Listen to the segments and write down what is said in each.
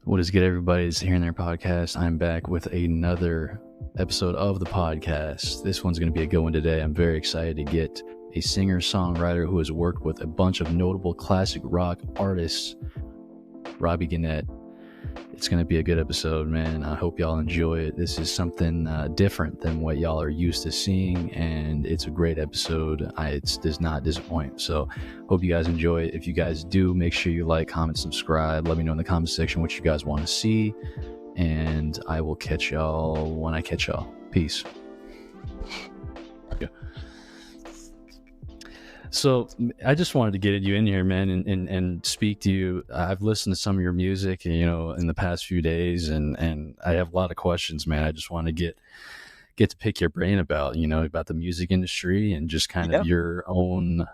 What is good, everybody? It's Here and There podcast. I'm back with another episode of the podcast. This one's going to be a good one today. I'm very excited to get a singer-songwriter who has worked with a bunch of notable classic rock artists, Robbie Gennet. It's going to be a good episode, man. I hope y'all enjoy it. This is something different than what y'all are used to seeing, and it's a great episode. It does not disappoint. So hope you guys enjoy it. If you guys do, make sure you like, comment, subscribe. Let me know in the comment section what you guys want to see, and I will catch y'all when I catch y'all. Peace. Yeah. So I just wanted to get you in here, man, and speak to you. I've listened to some of your music, in the past few days, and I have a lot of questions, man. I just want to get to pick your brain about, about the music industry and just kind of your own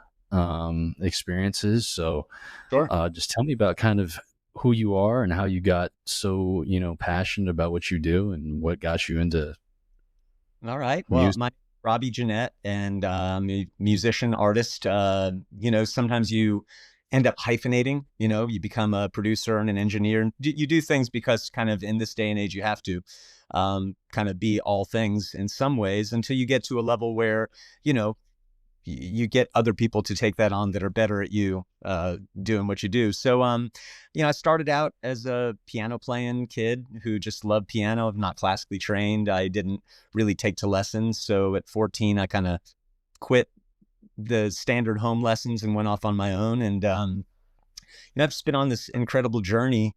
experiences. So Sure. Just tell me about kind of who you are and how you got so, passionate about what you do and what got you into All right. Well, music. my Robbie Gennet, and a musician, artist. Sometimes you end up hyphenating. You become a producer and an engineer. And you do things because kind of in this day and age, you have to kind of be all things in some ways until you get to a level where, you get other people to take that on that are better at you doing what you do. So, I started out as a piano playing kid who just loved piano. I'm not classically trained. I didn't really take to lessons. So at 14, I kind of quit the standard home lessons and went off on my own. And, I've just been on this incredible journey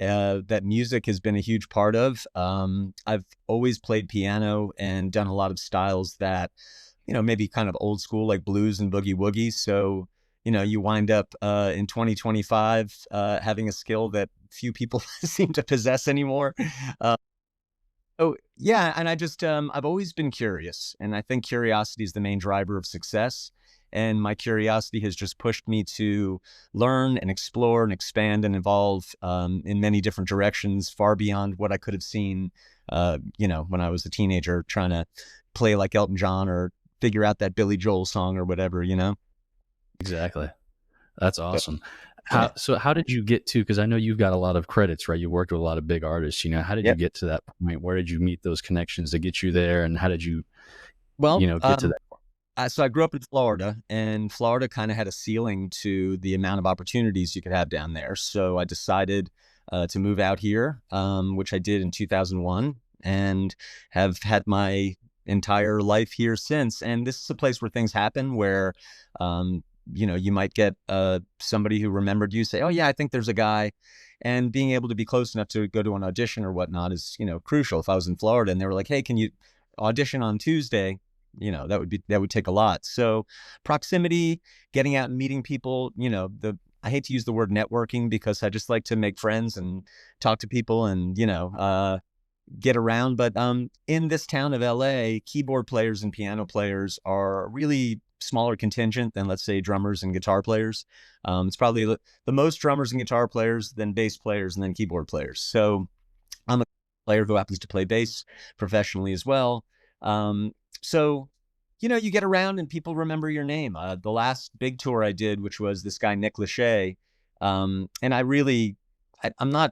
that music has been a huge part of. I've always played piano and done a lot of styles that, maybe kind of old school, like blues and boogie woogie. So, you wind up in 2025 having a skill that few people seem to possess anymore. Oh, yeah. And I just, I've always been curious. And I think curiosity is the main driver of success. And my curiosity has just pushed me to learn and explore and expand and evolve in many different directions, far beyond what I could have seen, when I was a teenager trying to play like Elton John or figure out that Billy Joel song or whatever, Exactly. That's awesome. Yeah. How did you get to, because I know you've got a lot of credits, right? You worked with a lot of big artists, how did you Yep. get to that point? Where did you meet those connections to get you there? And how did you, Well, get to that point? so I grew up in Florida, and Florida kind of had a ceiling to the amount of opportunities you could have down there. So I decided to move out here, which I did in 2001, and have had my entire life here since. And this is a place where things happen where, you might get somebody who remembered you say, oh yeah, I think there's a guy. And being able to be close enough to go to an audition or whatnot is, crucial. If I was in Florida and they were like, hey, can you audition on Tuesday? That would take a lot. So proximity, getting out and meeting people, I hate to use the word networking because I just like to make friends and talk to people and, get around. But in this town of LA, keyboard players and piano players are a really smaller contingent than, let's say, drummers and guitar players. It's probably the most drummers and guitar players, then bass players, and then keyboard players. So I'm a player who happens to play bass professionally as well. So, you get around and people remember your name. The last big tour I did, which was this guy, Nick Lachey. And I'm not,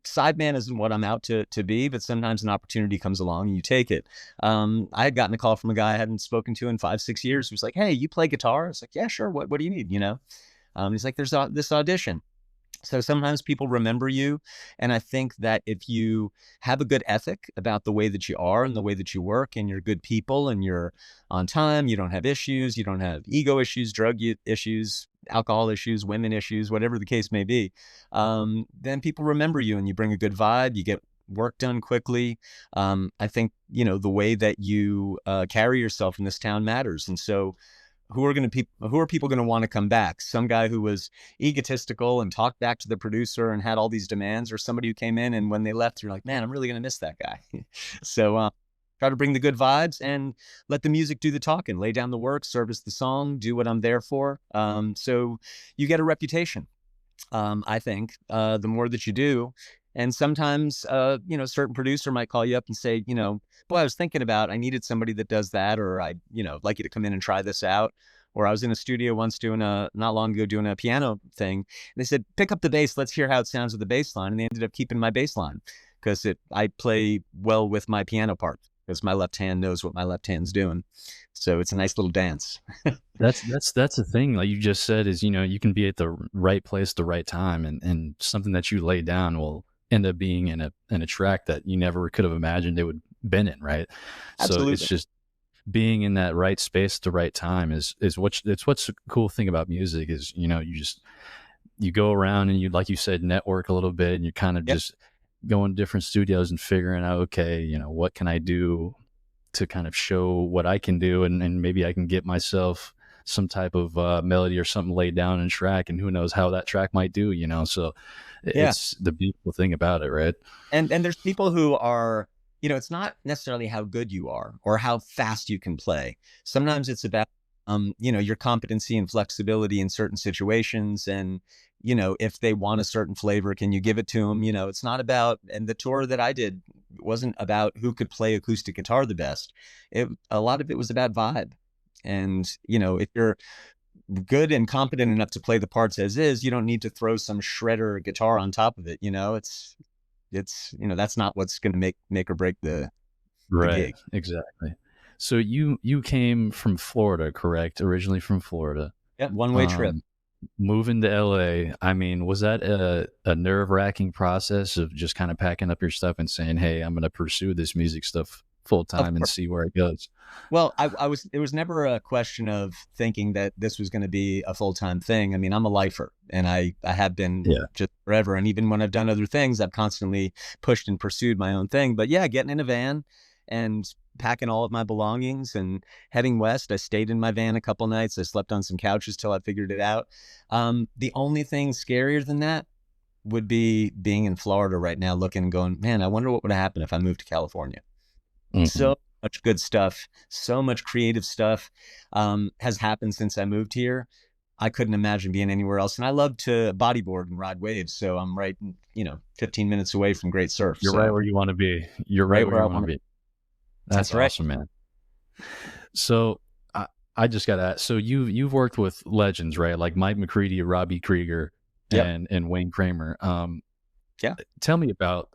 sideman isn't what I'm out to be, but sometimes an opportunity comes along and you take it. I had gotten a call from a guy I hadn't spoken to in 5-6 years. He was like, hey, you play guitar? I was like, yeah, sure. What do you need? He's like, there's this audition. So sometimes people remember you. And I think that if you have a good ethic about the way that you are and the way that you work, and you're good people and you're on time, you don't have issues, you don't have ego issues, drug issues, alcohol issues, women issues, whatever the case may be, then people remember you and you bring a good vibe, you get work done quickly. I think, the way that you carry yourself in this town matters. And so who are people going to want to come back? Some guy who was egotistical and talked back to the producer and had all these demands, or somebody who came in and when they left, you're like, man, I'm really going to miss that guy. So try to bring the good vibes and let the music do the talking, lay down the work, service the song, do what I'm there for. So you get a reputation. I think the more that you do. And sometimes, a certain producer might call you up and say, boy, I was thinking about, I needed somebody that does that, or I'd like you to come in and try this out. Or I was in a studio once not long ago doing a piano thing. And they said, pick up the bass. Let's hear how it sounds with the bass line. And they ended up keeping my bass line because I play well with my piano part because my left hand knows what my left hand's doing. So it's a nice little dance. That's the thing, like you just said, is, you can be at the right place at the right time, and something that you lay down will end up being in a track that you never could have imagined it would been in, right? So it's Absolutely. just being in that right space at the right time is what's the cool thing about music is, you go around and you, like you said, network a little bit, and you're kind of Yep. just going to different studios and figuring out, okay, what can I do to kind of show what I can do, and maybe I can get myself some type of melody or something laid down in track, and who knows how that track might do, so Yeah. it's the beautiful thing about it, right? And there's people who are, it's not necessarily how good you are or how fast you can play. Sometimes it's about, your competency and flexibility in certain situations. And, if they want a certain flavor, can you give it to them? It's not about, and the tour that I did wasn't about who could play acoustic guitar the best. A lot of it was about vibe. And, if you're good and competent enough to play the parts as is, you don't need to throw some shredder guitar on top of it. It's that's not what's going to make or break the Right, gig. exactly. So you came from Florida, correct? Originally from Florida. Yeah, one-way trip. um Moving to LA, I mean, was that a nerve-wracking process of just kind of packing up your stuff and saying, hey, I'm going to pursue this music stuff full Of time and course. see where it goes? Well, it was never a question of thinking that this was going to be a full-time thing. I mean, I'm a lifer and I have been Yeah. just forever. And even when I've done other things, I've constantly pushed and pursued my own thing. But yeah, getting in a van and packing all of my belongings and heading west. I stayed in my van a couple nights. I slept on some couches till I figured it out. The only thing scarier than that would be being in Florida right now, looking and going, man, I wonder what would happen if I moved to California. Hmm. So much good stuff, so much creative stuff has happened since I moved here. I couldn't imagine being anywhere else. And I love to bodyboard and ride waves. So I'm right, 15 minutes away from great surf. You're right So where you want to be. You're right right where where you I want to want to. be. That's That's right. awesome, man. So I just got to ask, so you've worked with legends, right? Like Mike McCready, Robbie Krieger, Yep. and Wayne Kramer. Yeah. Tell me about,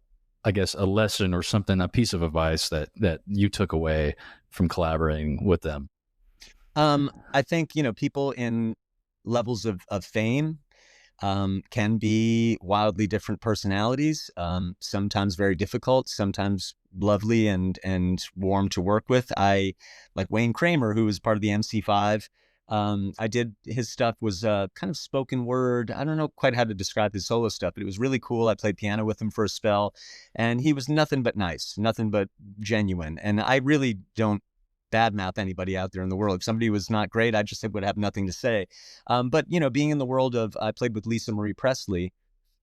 I guess, a lesson or something, a piece of advice that you took away from collaborating with them. I think, people in levels of fame can be wildly different personalities, sometimes very difficult, sometimes lovely and warm to work with. I like Wayne Kramer, who was part of the MC5. I did his stuff was kind of spoken word. I don't know quite how to describe his solo stuff, but it was really cool. I played piano with him for a spell, and he was nothing but nice, nothing but genuine. And I really don't badmouth anybody out there in the world. If somebody was not great, I just would have nothing to say. But being in the world of, I played with Lisa Marie Presley.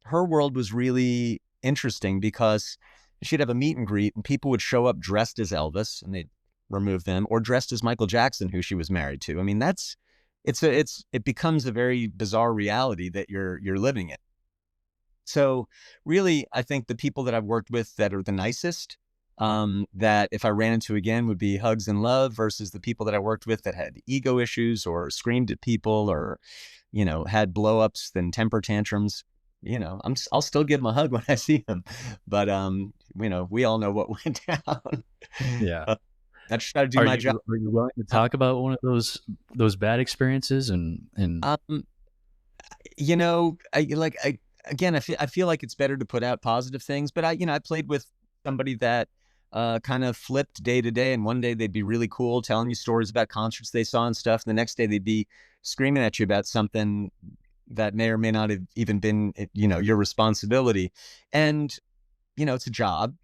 Her world was really interesting because she'd have a meet and greet, and people would show up dressed as Elvis, and they'd remove them, or dressed as Michael Jackson, who she was married to. I mean, it becomes a very bizarre reality that you're living in. So really, I think the people that I've worked with that are the nicest, that if I ran into again would be hugs and love, versus the people that I worked with that had ego issues or screamed at people or, had blowups and temper tantrums. I'll still give them a hug when I see them, but we all know what went down. Yeah. Uh, I just try to do my job. Are you willing to talk about one of those bad experiences and Um, again, I feel like it's better to put out positive things, but I played with somebody that kind of flipped day to day, and one day they'd be really cool telling you stories about concerts they saw and stuff, and the next day they'd be screaming at you about something that may or may not have even been your responsibility. And it's a job.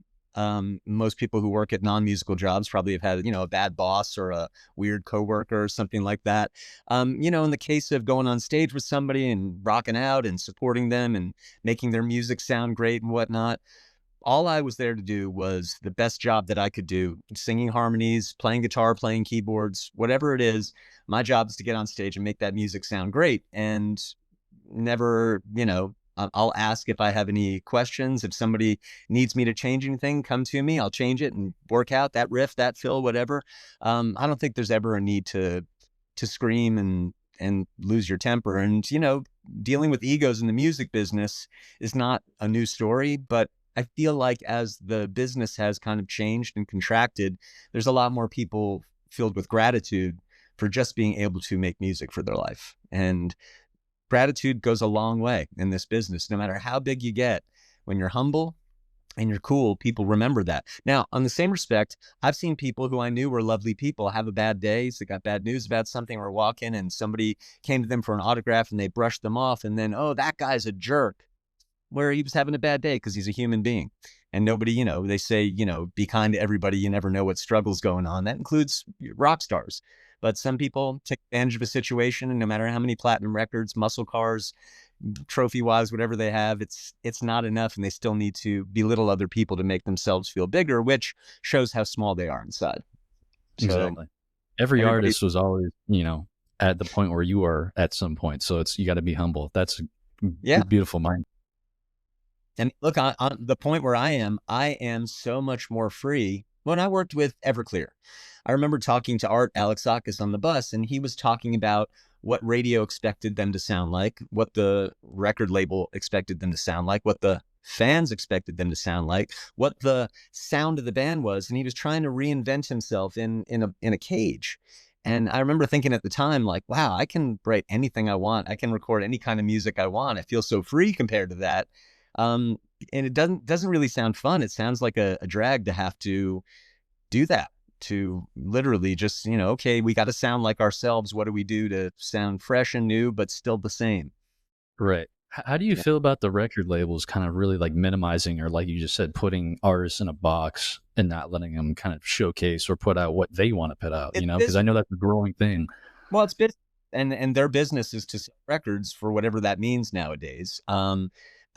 Most people who work at non-musical jobs probably have had, a bad boss or a weird coworker or something like that. In the case of going on stage with somebody and rocking out and supporting them and making their music sound great and whatnot, all I was there to do was the best job that I could do, singing harmonies, playing guitar, playing keyboards, whatever it is. My job is to get on stage and make that music sound great. And never, I'll ask if I have any questions. If somebody needs me to change anything, come to me. I'll change it and work out that riff, that fill, whatever. I don't think there's ever a need to to scream and lose your temper. And, dealing with egos in the music business is not a new story, but I feel like as the business has kind of changed and contracted, there's a lot more people filled with gratitude for just being able to make music for their life. And gratitude goes a long way in this business. No matter how big you get, when you're humble and you're cool, people remember that. Now, on the same respect, I've seen people who I knew were lovely people have a bad day. So they got bad news about something, or walk in and somebody came to them for an autograph and they brushed them off. And then, oh, that guy's a jerk, where he was having a bad day because he's a human being. And nobody, they say, be kind to everybody. You never know what struggle's going on. That includes rock stars. But some people take advantage of a situation, and no matter how many platinum records, muscle cars, trophy-wise, whatever they have, it's not enough, and they still need to belittle other people to make themselves feel bigger, which shows how small they are inside. Exactly. Every artist was always, at the point where you are at some point. So you got to be humble. That's a beautiful mind. And look, on the point where I am so much more free. When I worked with Everclear, I remember talking to Art Alexakis on the bus, and he was talking about what radio expected them to sound like, what the record label expected them to sound like, what the fans expected them to sound like, what the sound of the band was. And he was trying to reinvent himself in a cage. And I remember thinking at the time, like, wow, I can write anything I want. I can record any kind of music I want. I feel so free compared to that. And it doesn't really sound fun. It sounds like a drag to have to do that, to literally just, okay, we got to sound like ourselves. What do we do to sound fresh and new, but still the same? Right. How do you feel about the record labels kind of really like minimizing, or like you just said, putting artists in a box and not letting them kind of showcase or put out what they want to put out, because I know that's a growing thing. Well, it's business, and their business is to sell records for whatever that means nowadays.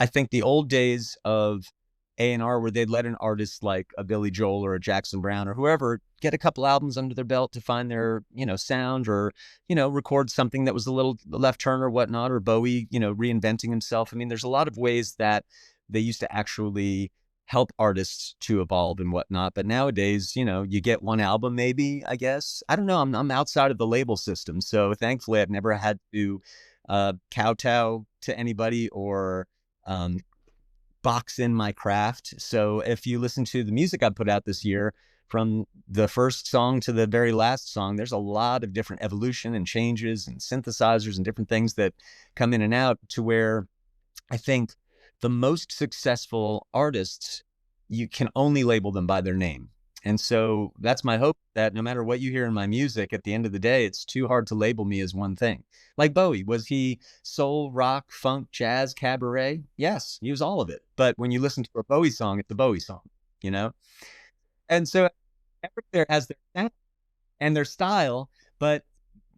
I think the old days of A&R, where they'd let an artist like a Billy Joel or a Jackson Browne or whoever get a couple albums under their belt to find their, sound, or, record something that was a little left turn or whatnot, or Bowie, reinventing himself. I mean, there's a lot of ways that they used to actually help artists to evolve and whatnot. But nowadays, you get one album, maybe, I guess. I don't know. I'm outside of the label system. So thankfully, I've never had to kowtow to anybody or box in my craft. So if you listen to the music I put out this year, from the first song to the very last song, there's a lot of different evolution and changes and synthesizers and different things that come in and out, to where I think the most successful artists, you can only label them by their name. And so that's my hope, that no matter what you hear in my music, at the end of the day, it's too hard to label me as one thing. Like Bowie, was he soul, rock, funk, jazz, cabaret? Yes, he was all of it. But when you listen to a Bowie song, it's a Bowie song, And so Everclear has their sound and their style, but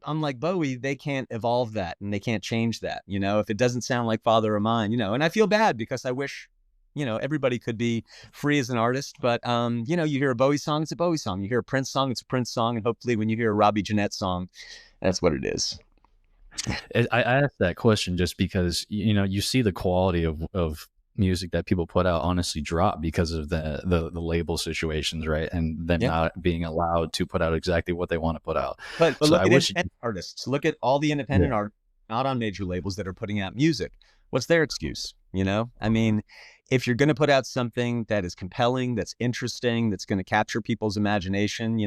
unlike Bowie, they can't evolve that and they can't change that. If it doesn't sound like Father of Mine, and I feel bad because I wish, everybody could be free as an artist, but, you hear a Bowie song, it's a Bowie song. You hear a Prince song, it's a Prince song. And hopefully when you hear a Robbie Gennet song, that's what it is. I asked that question just because, you see the quality of music that people put out honestly drop because of the label situations, right? And them not being allowed to put out exactly what they want to put out. But so look at independent artists. Look at all the independent artists not on major labels that are putting out music. What's their excuse? I mean, if you're going to put out something that is compelling, that's interesting, that's going to capture people's imagination,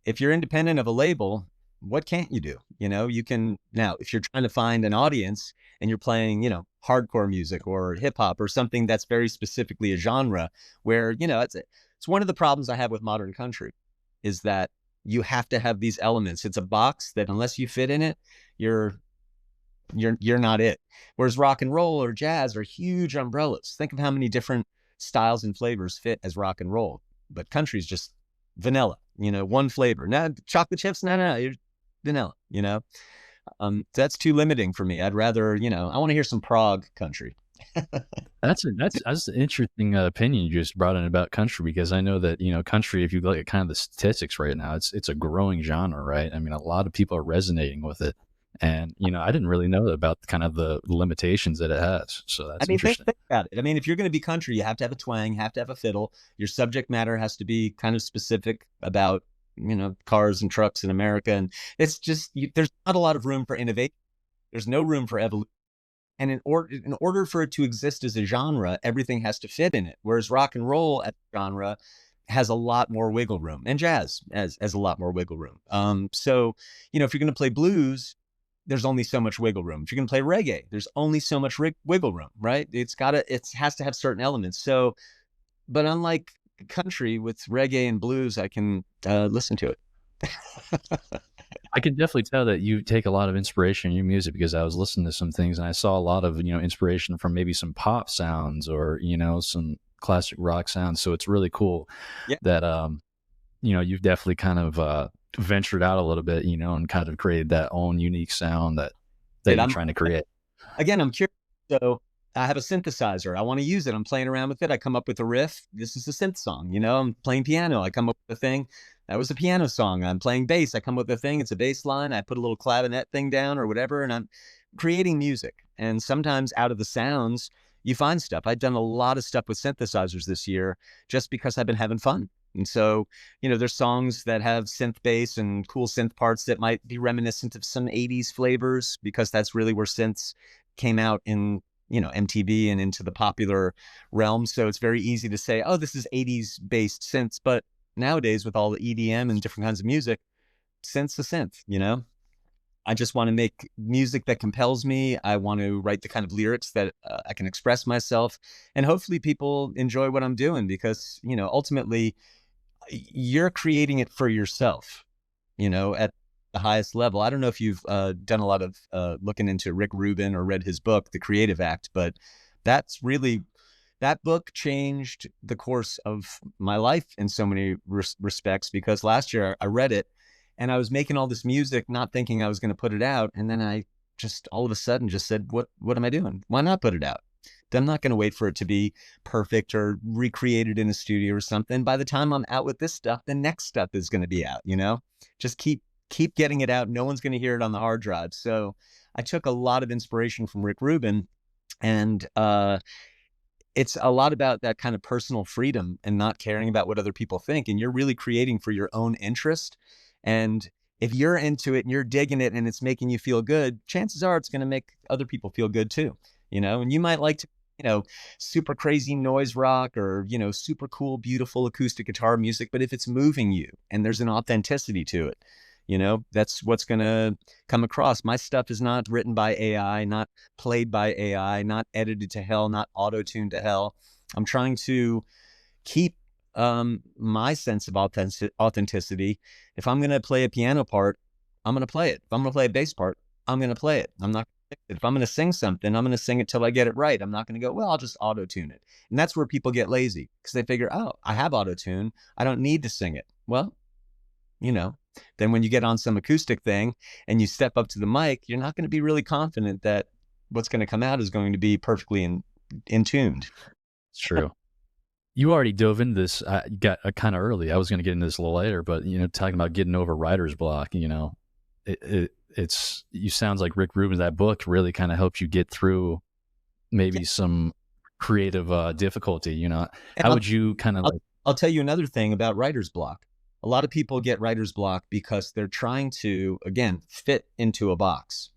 if you're independent of a label, what can't you do? You can, now, if you're trying to find an audience and you're playing, hardcore music or hip hop or something that's very specifically a genre, where, it's one of the problems I have with modern country, is that you have to have these elements. It's a box that unless you fit in it, you're not it. Whereas rock and roll or jazz are huge umbrellas. Think of how many different styles and flavors fit as rock and roll, but country's just vanilla, one flavor. Now chocolate chips, no, you're vanilla, that's too limiting for me. I'd rather, I want to hear some prog country. That's an interesting opinion you just brought in about country, because I know that, country, if you look at kind of the statistics right now, it's a growing genre, right? I mean, a lot of people are resonating with it. And, I didn't really know about kind of the limitations that it has. So that's interesting. Think about it. I mean, if you're going to be country, you have to have a twang, you have to have a fiddle. Your subject matter has to be kind of specific about, cars and trucks in America. And it's just, there's not a lot of room for innovation. There's no room for evolution. And in order for it to exist as a genre, everything has to fit in it. Whereas rock and roll as a genre has a lot more wiggle room, and jazz has a lot more wiggle room. So, if you're going to play blues, there's only so much wiggle room. If you're going to play reggae, there's only so much wiggle room, right? It has to have certain elements. So, but unlike country with reggae and blues, I can listen to it. I can definitely tell that you take a lot of inspiration in your music, because I was listening to some things and I saw a lot of, inspiration from maybe some pop sounds or, some classic rock sounds. So it's really cool Yeah. that, you've definitely kind of ventured out a little bit, and kind of created that own unique sound that you're trying to create. Again, I'm curious. So I have a synthesizer. I want to use it. I'm playing around with it. I come up with a riff. This is a synth song. I'm playing piano. I come up with a thing. That was a piano song. I'm playing bass. I come up with a thing. It's a bass line. I put a little clavinet thing down or whatever, and I'm creating music. And sometimes out of the sounds, you find stuff. I've done a lot of stuff with synthesizers this year just because I've been having fun. And so, there's songs that have synth bass and cool synth parts that might be reminiscent of some 80s flavors, because that's really where synths came out in, MTV and into the popular realm. So it's very easy to say, oh, this is 80s based synths. But nowadays, with all the EDM and different kinds of music, synth's a synth. I just want to make music that compels me. I want to write the kind of lyrics that I can express myself, and hopefully people enjoy what I'm doing, because, ultimately you're creating it for yourself, at the highest level. I don't know if you've done a lot of looking into Rick Rubin or read his book, The Creative Act, but that book changed the course of my life in so many respects, because last year I read it and I was making all this music, not thinking I was going to put it out. And then I just all of a sudden just said, what am I doing? Why not put it out? I'm not going to wait for it to be perfect or recreated in a studio or something. By the time I'm out with this stuff, the next stuff is going to be out, just keep getting it out. No one's going to hear it on the hard drive. So I took a lot of inspiration from Rick Rubin, and it's a lot about that kind of personal freedom and not caring about what other people think. And you're really creating for your own interest. And if you're into it and you're digging it and it's making you feel good, chances are it's going to make other people feel good too. And you might like to, super crazy noise rock or, super cool, beautiful acoustic guitar music. But if it's moving you and there's an authenticity to it, that's what's going to come across. My stuff is not written by AI, not played by AI, not edited to hell, not auto-tuned to hell. I'm trying to keep my sense of authenticity. If I'm going to play a piano part, I'm going to play it. If I'm going to play a bass part, I'm going to play it. I'm not. If I'm going to sing something, I'm going to sing it till I get it right. I'm not going to go, well, I'll just auto-tune it. And that's where people get lazy, because they figure, oh, I have auto-tune. I don't need to sing it. Well, then when you get on some acoustic thing and you step up to the mic, you're not going to be really confident that what's going to come out is going to be perfectly in tuned. It's true. You already dove into this, got kind of early. I was going to get into this a little later, but, talking about getting over writer's block, it's you sounds like Rick Rubin, that book really kind of helped you get through maybe some creative difficulty. How would you kind of I'll tell you another thing about writer's block. A lot of people get writer's block because they're trying to, again, fit into a box.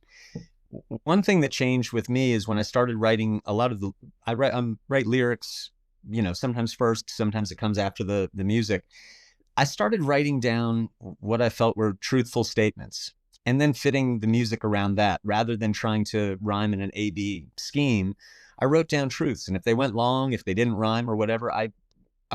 One thing that changed with me is when I started writing a lot of I write lyrics, sometimes first, sometimes it comes after the music. I started writing down what I felt were truthful statements, and then fitting the music around that, rather than trying to rhyme in an A-B scheme. I wrote down truths, and if they went long, if they didn't rhyme or whatever, I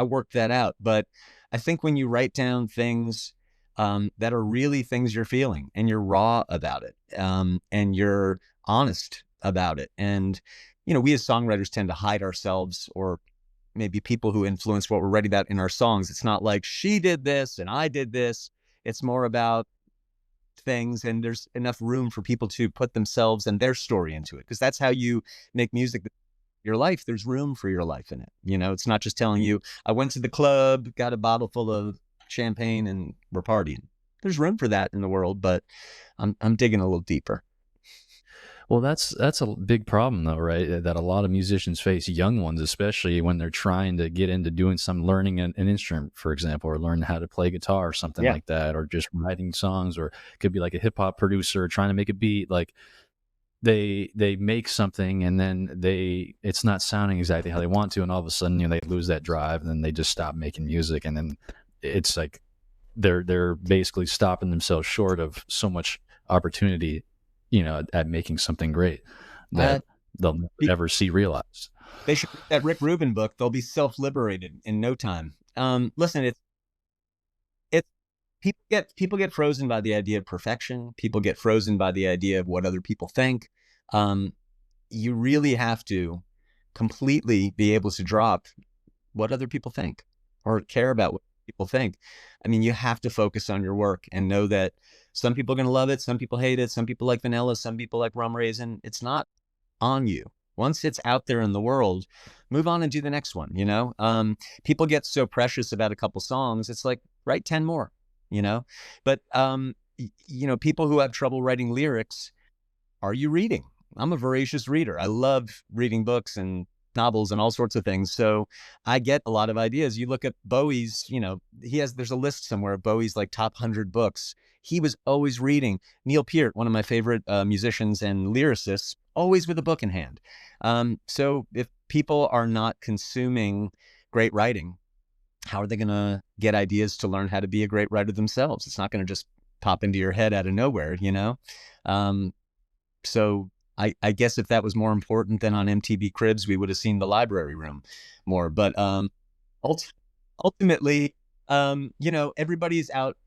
worked that out. But I think when you write down things that are really things you're feeling, and you're raw about it, and you're honest about it, and we as songwriters tend to hide ourselves, or maybe people who influence what we're writing about in our songs. It's not like she did this and I did this. It's more about things, and there's enough room for people to put themselves and their story into it, because that's how you make music. Your life, there's room for your life in it. It's not just telling you, I went to the club, got a bottle full of champagne, and we're partying. There's room for that in the world, but I'm digging a little deeper. Well, that's a big problem though, right? That a lot of musicians face, young ones especially, when they're trying to get into doing some learning an instrument, for example, or learn how to play guitar or something Yeah. like that, or just writing songs, or it could be like a hip hop producer trying to make a beat. Like they make something and then it's not sounding exactly how they want to, and all of a sudden, they lose that drive, and then they just stop making music, and then it's like they're basically stopping themselves short of so much opportunity, at making something great Uh, that they'll never pe- ever see realized. they should read that Rick Rubin book. They'll be self-liberated in no time. Listen, it's people get frozen by the idea of perfection. People get frozen by the idea of what other people think. Um, you really have to completely be able to drop what other people think or care about what people think. I mean, you have to focus on your work and know that some people are going to love it, some people hate it, some people like vanilla, some people like rum raisin. It's not on you. Once it's out there in the world, move on and do the next one. People get so precious about a couple songs. It's like, write 10 more, you know, but, people who have trouble writing lyrics, are you reading? I'm a voracious reader. I love reading books and novels and all sorts of things. So I get a lot of ideas. You look at Bowie's, there's a list somewhere of Bowie's like top 100 books. He was always reading. Neil Peart, one of my favorite musicians and lyricists, always with a book in hand. So if people are not consuming great writing, how are they going to get ideas to learn how to be a great writer themselves? It's not going to just pop into your head out of nowhere. Um, so I guess if that was more important than on MTV Cribs, we would have seen the library room more. But ult- ultimately, everybody's out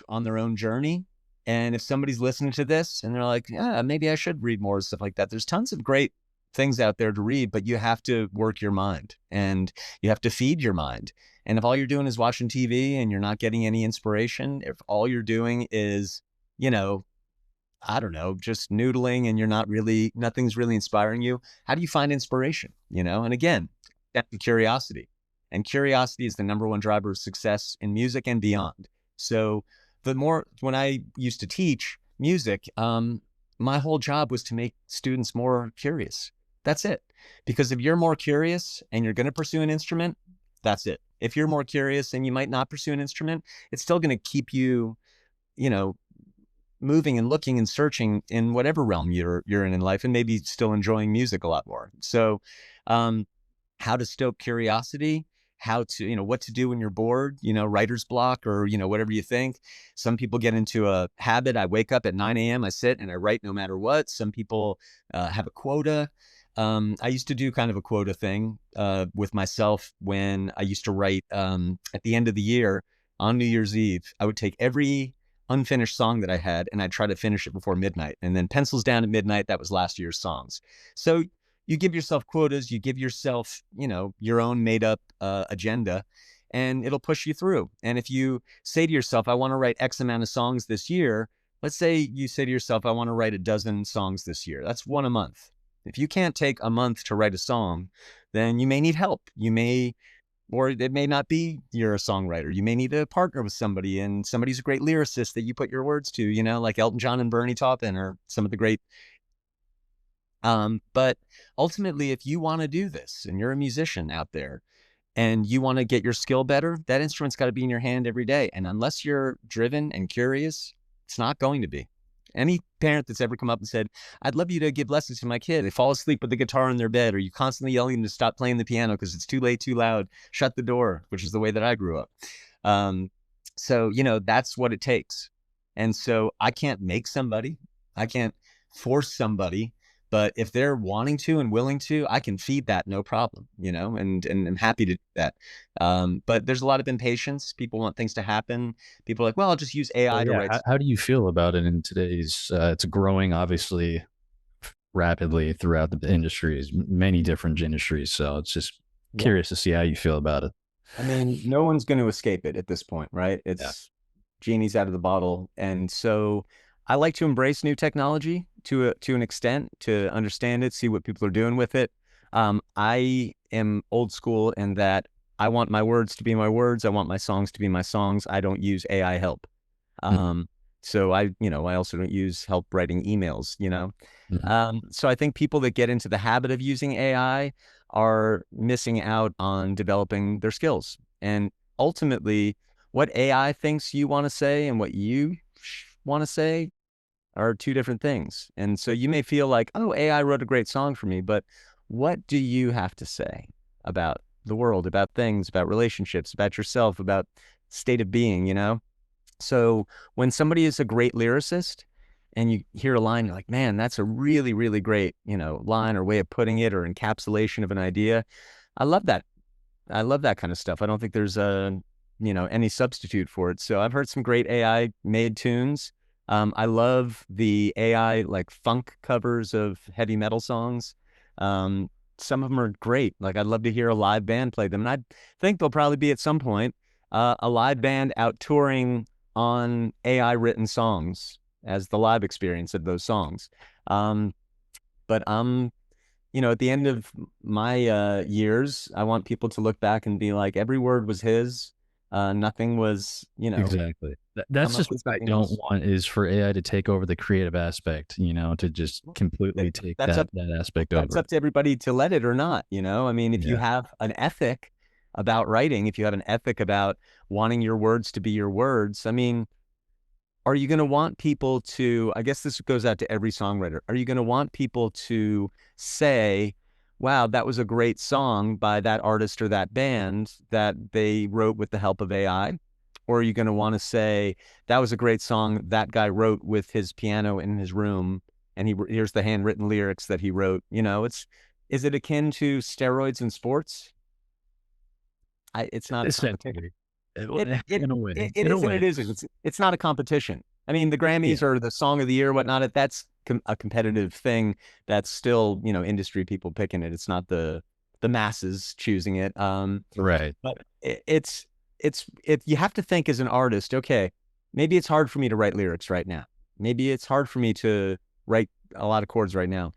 on their own journey. And if somebody's listening to this and they're like, yeah, maybe I should read more stuff like that. There's tons of great things out there to read, but you have to work your mind and you have to feed your mind. And if all you're doing is watching TV and you're not getting any inspiration, if all you're doing is, you know, I don't know, just noodling and nothing's really inspiring you, how do you find inspiration? And again, that's the curiosity. And curiosity is the number one driver of success in music and beyond. So when I used to teach music, my whole job was to make students more curious. That's it. Because if you're more curious and you're going to pursue an instrument, that's it. If you're more curious and you might not pursue an instrument, it's still going to keep you, you know, moving and looking and searching in whatever realm you're in life, and maybe still enjoying music a lot more. So, how to stoke curiosity, how to, what to do when you're bored, writer's block, or, whatever you think. Some people get into a habit. I wake up at 9 a.m., I sit and I write no matter what. Some people have a quota. I used to do kind of a quota thing with myself when I used to write at the end of the year on New Year's Eve. I would take every unfinished song that I had and I'd try to finish it before midnight, and then pencils down at midnight. That was last year's songs. So you give yourself quotas, you give yourself, your own made up agenda, and it'll push you through. And if you say to yourself, I want to write X amount of songs this year, let's say you say to yourself, I want to write a dozen songs this year. That's one a month. If you can't take a month to write a song, then you may need help. Or it may not be you're a songwriter. You may need to partner with somebody, and somebody's a great lyricist that you put your words to, like Elton John and Bernie Taupin, or some of the great. But ultimately, if you want to do this and you're a musician out there and you want to get your skill better, that instrument's got to be in your hand every day. And unless you're driven and curious, it's not going to be. Any parent that's ever come up and said, I'd love you to give lessons to my kid, they fall asleep with the guitar in their bed, or you constantly yelling them to stop playing the piano because it's too late, too loud, shut the door, which is the way that I grew up. So, that's what it takes. And so I can't make somebody, I can't force somebody, but if they're wanting to and willing to, I can feed that, no problem, and I'm happy to do that. But there's a lot of impatience. People want things to happen. People are like, well, I'll just use Well, AI to yeah. write. How do you feel about it in today's? It's growing obviously rapidly throughout the industries, many different industries. So it's just Yeah. curious to see how you feel about it. I mean, no one's going to escape it at this point, right? Yeah. It's genie's out of the bottle. And so I like to embrace new technology to an extent, to understand it, see what people are doing with it. I am old school in that I want my words to be my words. I want my songs to be my songs. I don't use AI help. Mhm. Um, So I also don't use help writing emails, Mhm. So I think people that get into the habit of using AI are missing out on developing their skills. And ultimately, what AI thinks you want to say and what you want to say are two different things. And so you may feel like, oh, AI wrote a great song for me, but what do you have to say about the world, about things, about relationships, about yourself, about state of being? So when somebody is a great lyricist and you hear a line, you're like, man, that's a really, really great, line or way of putting it or encapsulation of an idea. I love that. I love that kind of stuff. I don't think there's any substitute for it. So I've heard some great AI made tunes. I love the AI like funk covers of heavy metal songs. Um, some of them are great. Like I'd love to hear a live band play them. And I think there'll probably be at some point a live band out touring on AI written songs as the live experience of those songs. But at the end of my years, I want people to look back and be like, every word was his. Nothing was, Exactly. That's come up just what with I something don't else. want is for AI to take over the creative aspect, to just That, completely take that's that up that aspect that's over. up to everybody to let it or not. I mean, if you Yeah. have an ethic about writing, if you have an ethic about wanting your words to be your words, I mean, are you going to want people to, I guess this goes out to every songwriter, are you going to want people to say, wow, that was a great song by that artist or that band that they wrote with the help of AI? Or are you going to want to say, that was a great song that guy wrote with his piano in his room and here's the handwritten lyrics that he wrote? Is it akin to steroids in sports? It's not a competition. Essentially. It it In a way. it In a is and way. it isn't. It's not a competition. I mean, the Yeah. Grammys or the Song of the Year, whatnot. That's a competitive thing. That's still, industry people picking it. It's not the masses choosing it. Right. But you have to think as an artist. Okay, maybe it's hard for me to write lyrics right now. Maybe it's hard for me to write a lot of chords right now.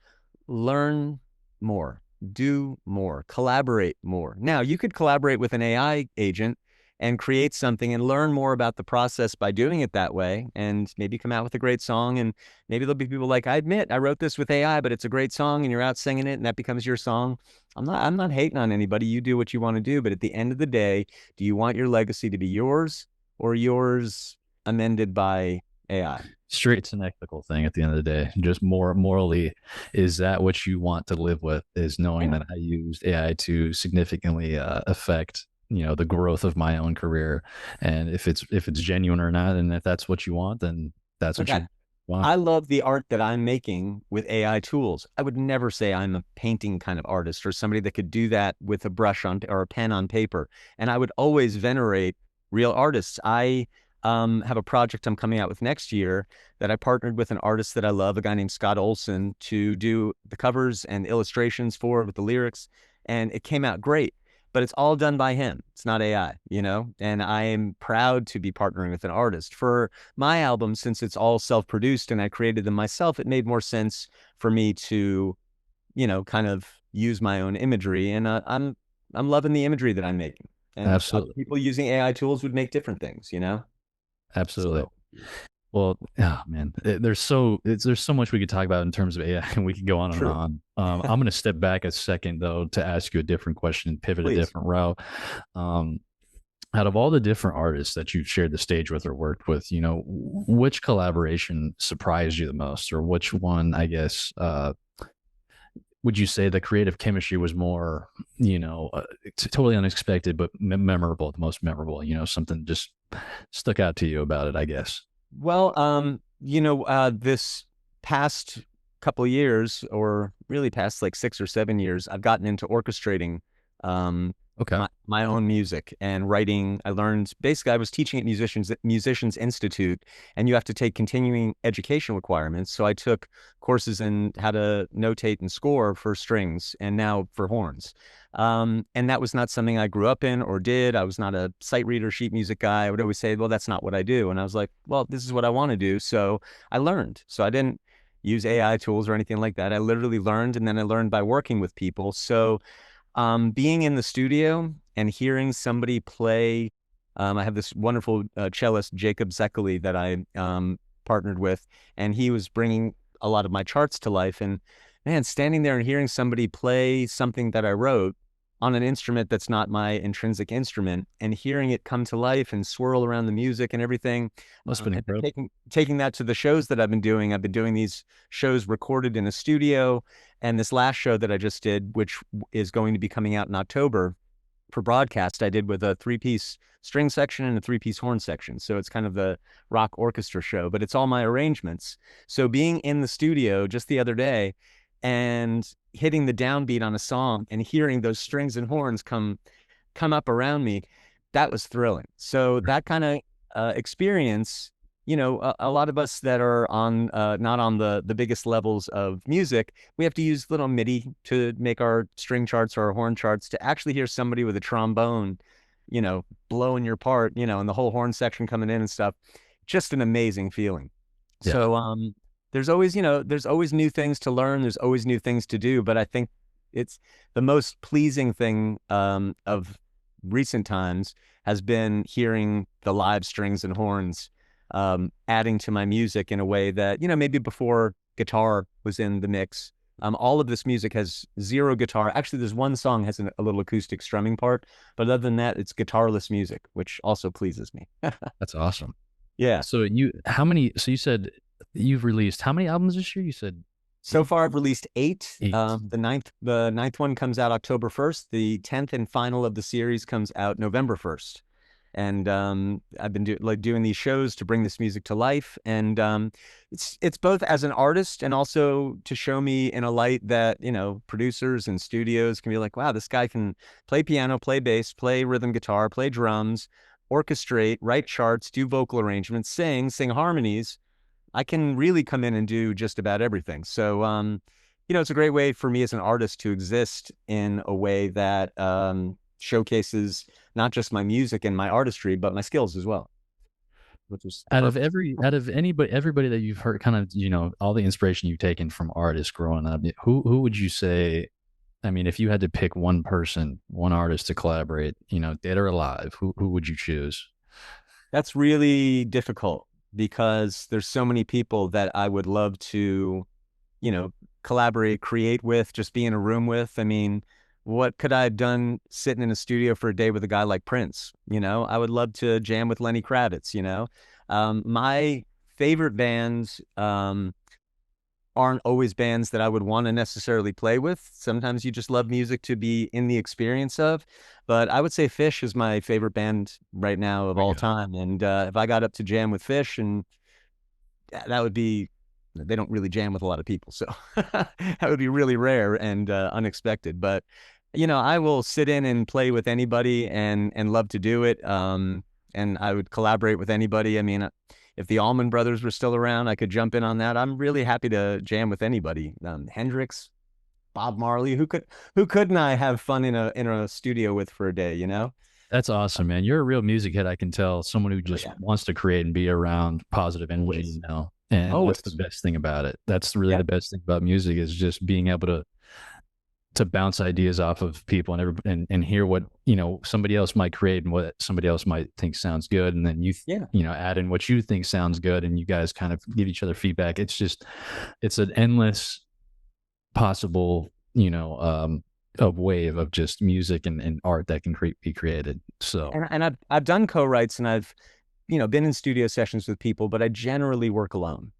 Learn more, do more, collaborate more. Now, you could collaborate with an AI agent and create something and learn more about the process by doing it that way and maybe come out with a great song. And maybe there'll be people like, I admit I wrote this with AI, but it's a great song and you're out singing it and that becomes your song. I'm not hating on anybody. You do what you want to do. But at the end of the day, do you want your legacy to be yours or yours amended by AI? Straight it's an ethical thing at the end of the day. Just more morally, is that what you want to live with? Is knowing Yeah. that I used AI to significantly affect the growth of my own career, and if it's genuine or not, and if that's what you want, then that's Like what you want. I love the art that I'm making with AI tools. I would never say I'm a painting kind of artist or somebody that could do that with a brush on or a pen on paper. And I would always venerate real artists. I have a project I'm coming out with next year that I partnered with an artist that I love, a guy named Scott Olson, to do the covers and illustrations for with the lyrics. And it came out great, but it's all done by him. It's not AI. And I am proud to be partnering with an artist for my album. Since it's all self-produced and I created them myself, it made more sense for me to, kind of use my own imagery. And I'm loving the imagery that I'm making. And other Absolutely, people using AI tools would make different things. absolutely. So Well, man, there's so much we could talk about in terms of AI, and we could go on and true. on. I'm going to step back a second though to ask you a different question and pivot a Please. different route. Um, Out of all the different artists that you've shared the stage with or worked with, which collaboration surprised you the most, or which one, I guess, would you say the creative chemistry was more, totally unexpected, but memorable, the most memorable, something just stuck out to you about it, I guess. Well, this past couple of years, or really past like 6 or 7 years, I've gotten into orchestrating Okay. my own music and writing. I learned basically I was teaching at Musicians Institute, and you have to take continuing education requirements. So I took courses in how to notate and score for strings, and now for horns. And that was not something I grew up in or did. I was not a sight reader, sheet music guy. I would always say, well, that's not what I do. And I was like, well, this is what I want to do. So I learned. So I didn't use AI tools or anything like that. I literally learned, and then I learned by working with people. So being in the studio and hearing somebody play, I have this wonderful cellist, Jacob Zekeli, that I partnered with, and he was bringing a lot of my charts to life. And man, standing there and hearing somebody play something that I wrote on an instrument that's not my intrinsic instrument, and hearing it come to life and swirl around the music and everything. Must have been And incredible. taking that to the shows that I've been doing. I've been doing these shows recorded in a studio, and this last show that I just did, which is going to be coming out in October for broadcast, I did with a 3-piece string section and a 3-piece horn section. So it's kind of the rock orchestra show, but it's all my arrangements. So being in the studio just the other day and hitting the downbeat on a song and hearing those strings and horns come up around me, that was thrilling. So that kind of experience, a lot of us that are on not on the biggest levels of music, we have to use little MIDI to make our string charts or our horn charts. To actually hear somebody with a trombone, blowing your part, and the whole horn section coming in and stuff, just an amazing feeling. Yeah. So there's always, there's always new things to learn. There's always new things to do. But I think it's the most pleasing thing of recent times has been hearing the live strings and horns adding to my music in a way that, maybe before guitar was in the mix. All of this music has zero guitar. Actually, there's one song has a little acoustic strumming part, but other than that, it's guitarless music, which also pleases me. That's awesome. Yeah. So you said you've released how many albums this year? You said so far I've released 8. 8. The ninth one comes out October 1st. The 10th and final of the series comes out November 1st. And I've been doing these shows to bring this music to life. And it's both as an artist and also to show me in a light that, producers and studios can be like, wow, this guy can play piano, play bass, play rhythm guitar, play drums, orchestrate, write charts, do vocal arrangements, sing harmonies. I can really come in and do just about everything. So, it's a great way for me as an artist to exist in a way that showcases not just my music and my artistry, but my skills as well. Which is everybody that you've heard, kind of, all the inspiration you've taken from artists growing up, who would you say, I mean, if you had to pick one person, one artist to collaborate, dead or alive, who would you choose? That's really difficult because there's so many people that I would love to, collaborate, create with, just be in a room with. I mean, what could I have done sitting in a studio for a day with a guy like Prince? I would love to jam with Lenny Kravitz. My favorite bands aren't always bands that I would want to necessarily play with. Sometimes you just love music to be in the experience of. But I would say Fish is my favorite band right now of all time. And if I got up to jam with Fish, and that would be, they don't really jam with a lot of people. So that would be really rare and unexpected. But I will sit in and play with anybody and love to do it. And I would collaborate with anybody. I mean, if the Allman Brothers were still around, I could jump in on that. I'm really happy to jam with anybody. Hendrix, Bob Marley, who couldn't I have fun in a studio with for a day, That's awesome, man. You're a real music head. I can tell, someone who just wants to create and be around positive energy, and that's the best thing about it. That's really the best thing about music, is just being able to bounce ideas off of people and hear what somebody else might create and what somebody else might think sounds good, and then add in what you think sounds good, and you guys kind of give each other feedback. It's an endless possible a wave of just music and art that can be created. So and I've done co-writes, and I've been in studio sessions with people, but I generally work alone.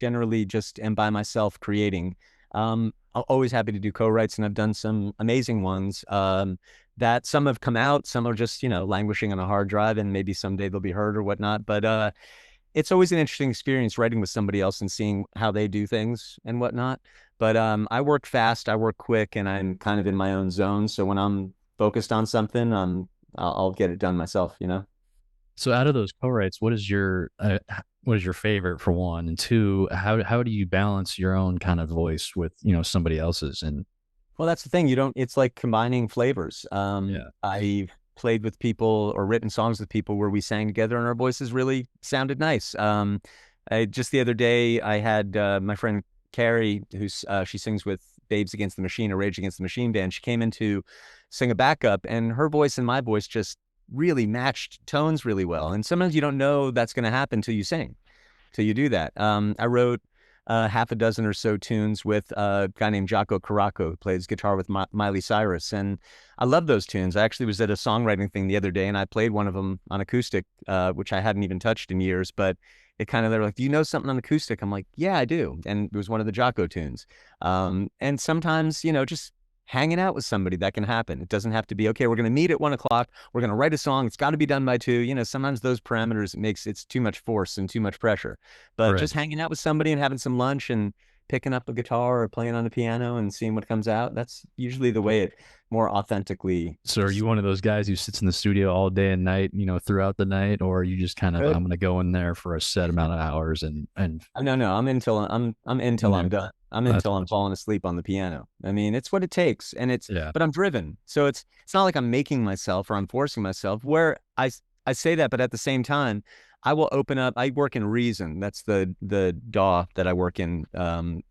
Generally just am by myself creating. I'm always happy to do co-writes, and I've done some amazing ones that some have come out, some are just, languishing on a hard drive, and maybe someday they'll be heard or whatnot. But it's always an interesting experience writing with somebody else and seeing how they do things and whatnot. But I work fast, I work quick, and I'm kind of in my own zone. So when I'm focused on something, I'll get it done myself, So out of those co-writes, what is your favorite, for one, and two, how do you balance your own kind of voice with somebody else's? And well, that's the thing, it's like combining flavors. I've played with people or written songs with people where we sang together and our voices really sounded nice. Just the other day I had my friend Carrie, who's she sings with Babes Against the Machine, a Rage Against the Machine band. She came in to sing a backup, and her voice and my voice just really matched tones really well. And sometimes you don't know that's going to happen till you sing. till you do that. I wrote half a dozen or so tunes with a guy named Jaco Caraco, who plays guitar with Miley Cyrus. And I love those tunes. I actually was at a songwriting thing the other day and I played one of them on acoustic, which I hadn't even touched in years, but it kind of, they're like, do you know something on acoustic? I'm like, yeah, I do. And it was one of the Jaco tunes. And sometimes, just hanging out with somebody, that can happen. It doesn't have to be, okay, we're going to meet at 1 o'clock. We're going to write a song. It's got to be done by 2. Sometimes those parameters, it's too much force and too much pressure. But Right. just hanging out with somebody and having some lunch and picking up a guitar or playing on the piano and seeing what comes out, that's usually the way it more authentically. So are you one of those guys who sits in the studio all day and night, throughout the night, or are you just kind of, I'm going to go in there for a set amount of hours and No, I'm in till you know, I'm done. I'm in that's till I'm falling asleep on the piano. I mean, it's what it takes, and yeah, but I'm driven. So it's not like I'm making myself or I'm forcing myself. Where I say that, but at the same time, I will open up. I work in Reason. That's the DAW that I work in.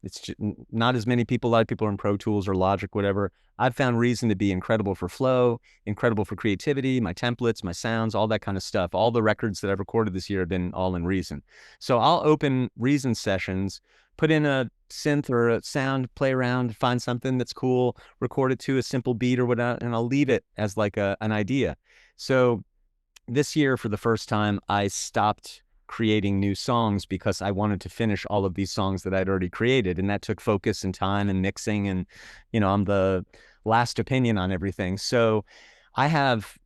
It's just not as many people. A lot of people are in Pro Tools or Logic, whatever. I've found Reason to be incredible for flow, incredible for creativity, my templates, my sounds, all that kind of stuff. All the records that I've recorded this year have been all in Reason. So I'll open Reason sessions, put in a synth or a sound, play around, find something that's cool, record it to a simple beat or whatever, and I'll leave it as like an idea. So this year, for the first time, I stopped creating new songs because I wanted to finish all of these songs that I'd already created. And that took focus and time and mixing. And, I'm the last opinion on everything. So I have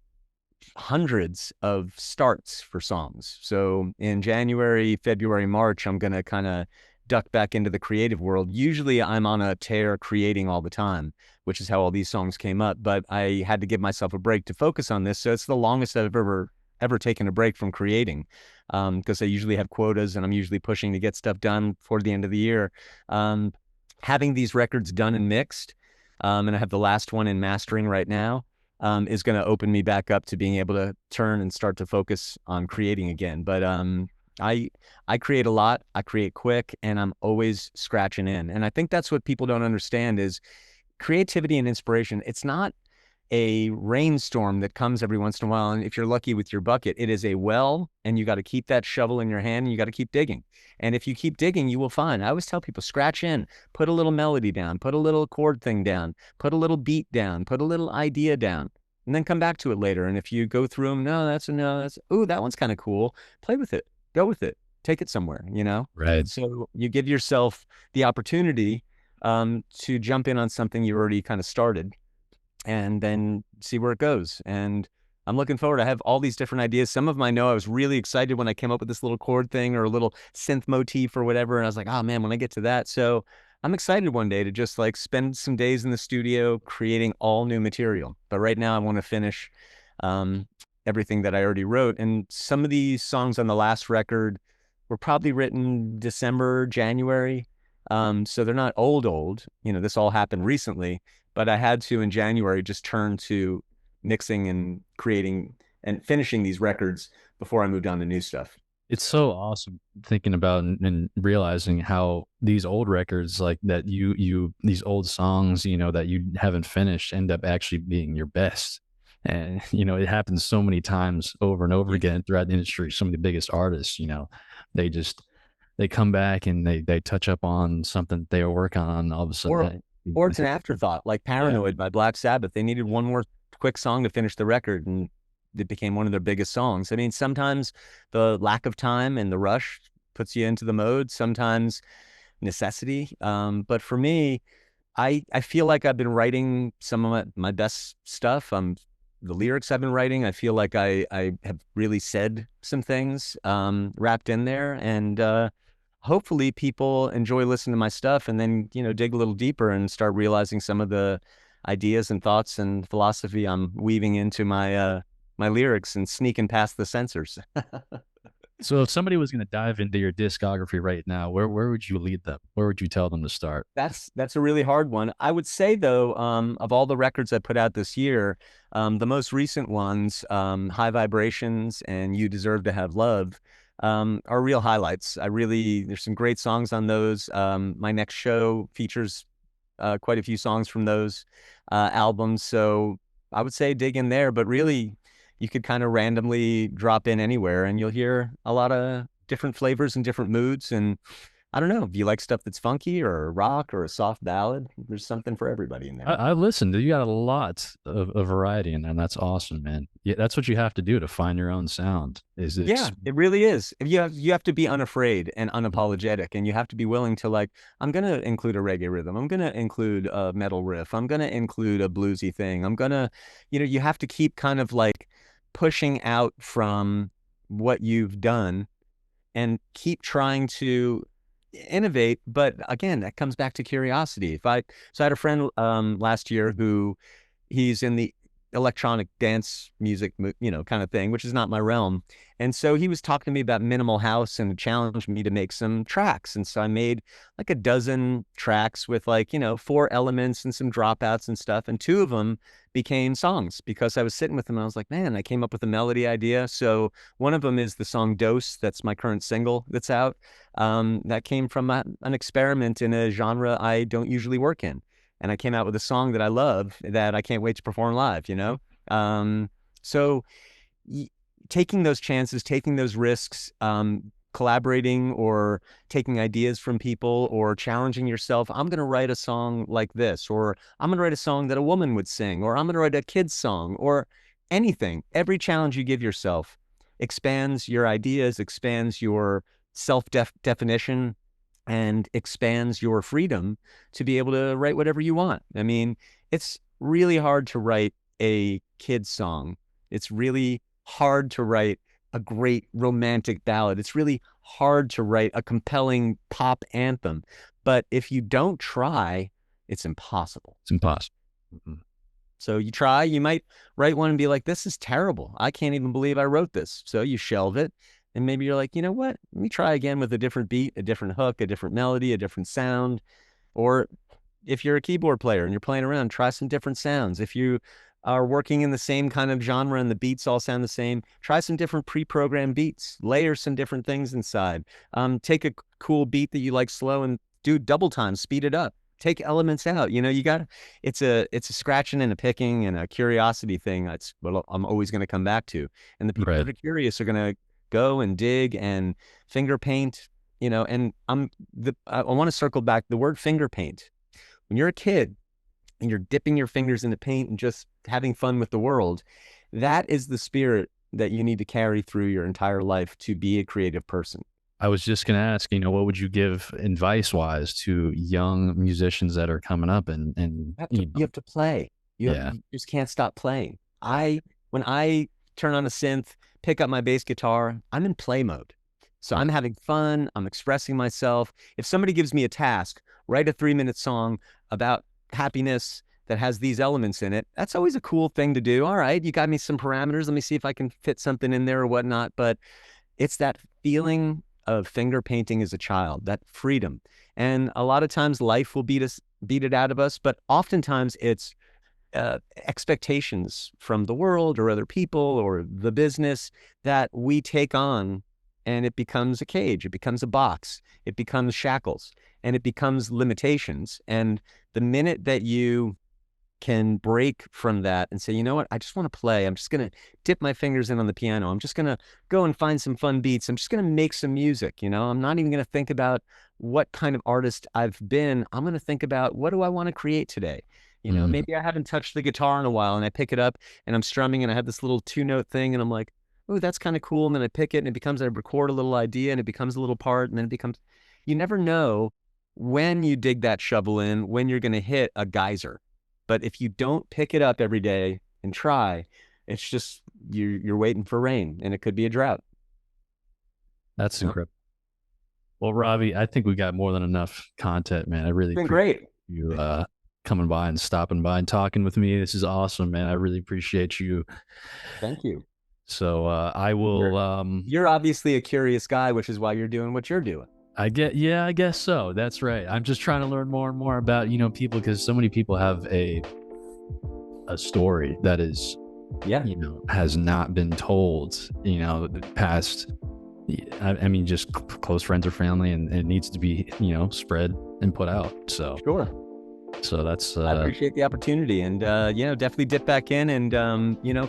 hundreds of starts for songs. So in January, February, March, I'm going to kind of duck back into the creative world. Usually I'm on a tear creating all the time, which is how all these songs came up. But I had to give myself a break to focus on this. So it's the longest I've ever taken a break from creating, because I usually have quotas and I'm usually pushing to get stuff done before the end of the year. Having these records done and mixed, and I have the last one in mastering right now, is going to open me back up to being able to turn and start to focus on creating again. But I create a lot, I create quick, and I'm always scratching in. And I think that's what people don't understand is creativity and inspiration. It's not a rainstorm that comes every once in a while. And if you're lucky with your bucket, it is a well, and you got to keep that shovel in your hand and you got to keep digging. And if you keep digging, you will find. I always tell people, scratch in, put a little melody down, put a little chord thing down, put a little beat down, put a little idea down, and then come back to it later. And if you go through them, ooh, that one's kind of cool. Play with it, go with it, take it somewhere. right. So you give yourself the opportunity to jump in on something you already kind of started and then see where it goes. And I'm looking forward. I have all these different ideas. Some of them I know I was really excited when I came up with this little chord thing or a little synth motif or whatever. And I was like, oh man, when I get to that. So I'm excited one day to just like spend some days in the studio creating all new material. But right now I want to finish everything that I already wrote. And some of these songs on the last record were probably written December, January. So they're not old. This all happened recently, but I had to in January just turn to mixing and creating and finishing these records before I moved on to new stuff. It's so awesome thinking about and realizing how these old records like that these old songs, that you haven't finished end up actually being your best. And, it happens so many times over and over Yeah. again throughout the industry. Some of the biggest artists, they come back and they touch up on something they were working on. All of a Or sudden, or it's an afterthought, like yeah, Paranoid by Black Sabbath. They needed one more quick song to finish the record, and it became one of their biggest songs. I mean, sometimes the lack of time and the rush puts you into the mode, sometimes necessity. But for me, I feel like I've been writing some of my best stuff. The lyrics I've been writing, I feel like I have really said some things wrapped in there, and hopefully people enjoy listening to my stuff and then dig a little deeper and start realizing some of the ideas and thoughts and philosophy I'm weaving into my lyrics and sneaking past the censors. So if somebody was going to dive into your discography right now, where would you lead them? Where would you tell them to start? That's a really hard one. I would say though, of all the records I put out this year, the most recent ones, High Vibrations and You Deserve to Have Love, are real highlights. There's some great songs on those. My next show features quite a few songs from those albums. So I would say dig in there, but really you could kind of randomly drop in anywhere and you'll hear a lot of different flavors and different moods. And I don't know if you like stuff that's funky or rock or a soft ballad. There's something for everybody in there. I listened. You got a lot of variety in there, and that's awesome, man. Yeah, that's what you have to do to find your own sound. Yeah, it really is. You have to be unafraid and unapologetic, and you have to be willing to, like, I'm gonna include a reggae rhythm. I'm gonna include a metal riff. I'm gonna include a bluesy thing. I'm gonna, you have to keep kind of like pushing out from what you've done and keep trying to innovate. But again, that comes back to curiosity. So I had a friend last year who he's in the electronic dance music, kind of thing, which is not my realm. And so he was talking to me about minimal house and challenged me to make some tracks. And so I made like a dozen tracks with, like, 4 elements and some dropouts and stuff. And 2 of them became songs because I was sitting with him. I was like, man, I came up with a melody idea. So one of them is the song Dose. That's my current single that's out. That came from an experiment in a genre I don't usually work in. And I came out with a song that I love that I can't wait to perform live, So taking those chances, taking those risks, collaborating or taking ideas from people or challenging yourself. I'm going to write a song like this, or I'm going to write a song that a woman would sing, or I'm going to write a kid's song, or anything. Every challenge you give yourself expands your ideas, expands your self-definition, and expands your freedom to be able to write whatever you want. I mean, it's really hard to write a kid's song. It's really hard to write a great romantic ballad. It's really hard to write a compelling pop anthem. But if you don't try, it's impossible. It's impossible. Mm-hmm. So you try, you might write one and be like, this is terrible. I can't even believe I wrote this. So you shelve it. And maybe you're like, you know what? Let me try again with a different beat, a different hook, a different melody, a different sound. Or if you're a keyboard player and you're playing around, try some different sounds. If you are working in the same kind of genre and the beats all sound the same, try some different pre-programmed beats, layer some different things inside. Take a cool beat that you like slow and do double time, speed it up. Take elements out. It's a scratching and a picking and a curiosity thing. That's what I'm always going to come back to. And the people that are curious are going to go and dig and finger paint, and I want to circle back the word finger paint. When you're a kid and you're dipping your fingers in the paint and just having fun with the world, that is the spirit that you need to carry through your entire life to be a creative person. I was just going to ask, what would you give advice wise to young musicians that are coming up and you have to play. You just can't stop playing. When I turn on a synth, pick up my bass guitar, I'm in play mode. So I'm having fun. I'm expressing myself. If somebody gives me a task, write a 3-minute song about happiness that has these elements in it, that's always a cool thing to do. All right, you got me some parameters. Let me see if I can fit something in there or whatnot. But it's that feeling of finger painting as a child, that freedom. And a lot of times life will beat it out of us, but oftentimes it's expectations from the world or other people or the business that we take on, and it becomes a cage, it becomes a box, it becomes shackles, and it becomes limitations. And the minute that you can break from that and say, you know what, I just want to play, I'm just going to dip my fingers in on the piano, I'm just going to go and find some fun beats, I'm just going to make some music, I'm not even going to think about what kind of artist I've been. I'm going to think about, what do I want to create today? Maybe I haven't touched the guitar in a while and I pick it up and I'm strumming and I have this little 2-note thing and I'm like, oh, that's kind of cool. And then I pick it and it becomes, I record a little idea and it becomes a little part, and then it becomes, you never know when you dig that shovel in, when you're going to hit a geyser. But if you don't pick it up every day and try, it's just, you're waiting for rain, and it could be a drought. That's incredible. Well, Robbie, I think we got more than enough content, man. I really appreciate you coming by and stopping by and talking with me. This is awesome, man. I really appreciate you. Thank you. So I will. You're obviously a curious guy, which is why you're doing what you're doing. I guess so. That's right. I'm just trying to learn more and more about, people, because so many people have a story that is, has not been told, past, I mean, just close friends or family, and it needs to be, spread and put out. So sure. So that's I appreciate the opportunity, and definitely dip back in and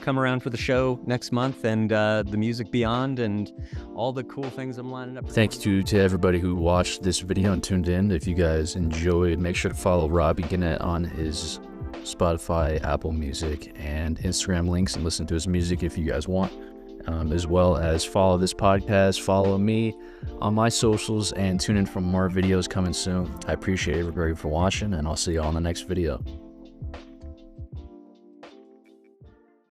come around for the show next month, and the music beyond, and all the cool things I'm lining up. Thank you to everybody who watched this video and tuned in. If you guys enjoyed, make sure to follow Robbie Gennet on his Spotify, Apple Music, and Instagram links, and listen to his music if you guys want. As well as follow this podcast, follow me on my socials, and tune in for more videos coming soon. I appreciate everybody for watching, and I'll see you on the next video.